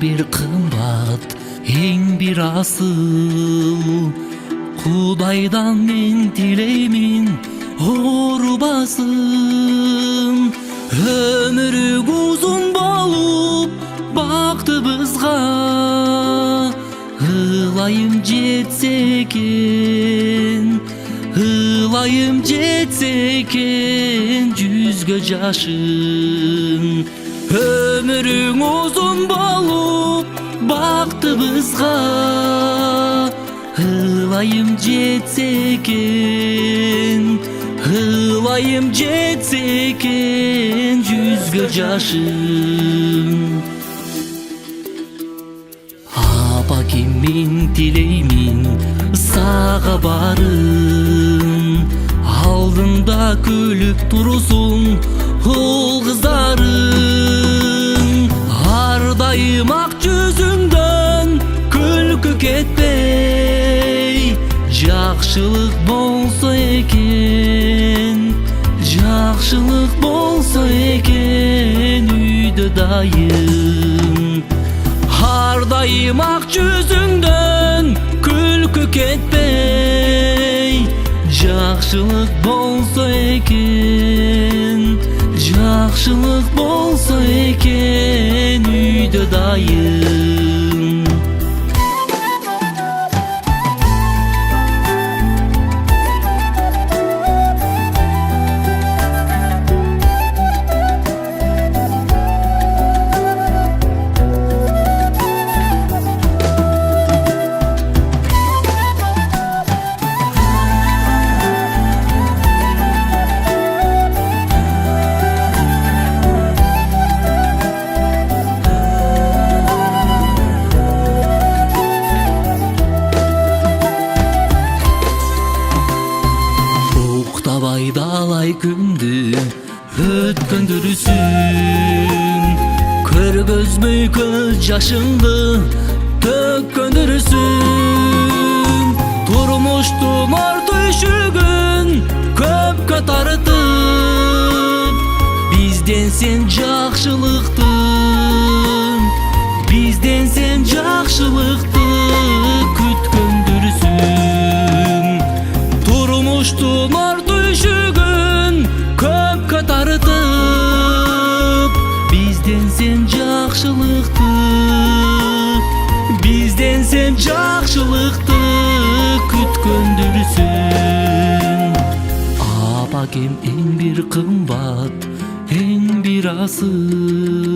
bir kımbat, en bir asıl. Kudaydan men tileymin orbasın. Ömürük uzun bolup baktыбызга, ылайым жетсе экен, ылайым жетсе экен жүзгө жашың. Ömürüң uzun bolup baktыбызга, ылайым жетсе экен, ылайым жетсе экен жүзгө жашың. Апакем мен тилеймин сага барын, алдында күлүп турусун ул кыздарың. Ар дайым ак жүзүңдөн күлкү кетпей, жакшылык болсо экен, жакшылык болсо экен үйдө дайым. Ар дайым ак жүзүңдөн күлкү кетпей, жакшылык болсо экен, жакшылык болсо экен үйдө дайым. Далай күндү өткөндүрүсүң, көргөзмөй көз жашыңды төккөндүрүсүң. Турмуштун ор түйшүгүн көпкө тартып, бизден сен жакшылыкты, бизден сен жакшылыкты күткөндүрүсүң. Турмуштун ор түйшүгүн көпкө тартып, бизден сен жакшылыкты, бизден сен жакшылыкты күткөндүрсүң. Апакем эң бир кымбат, эң бир асыл.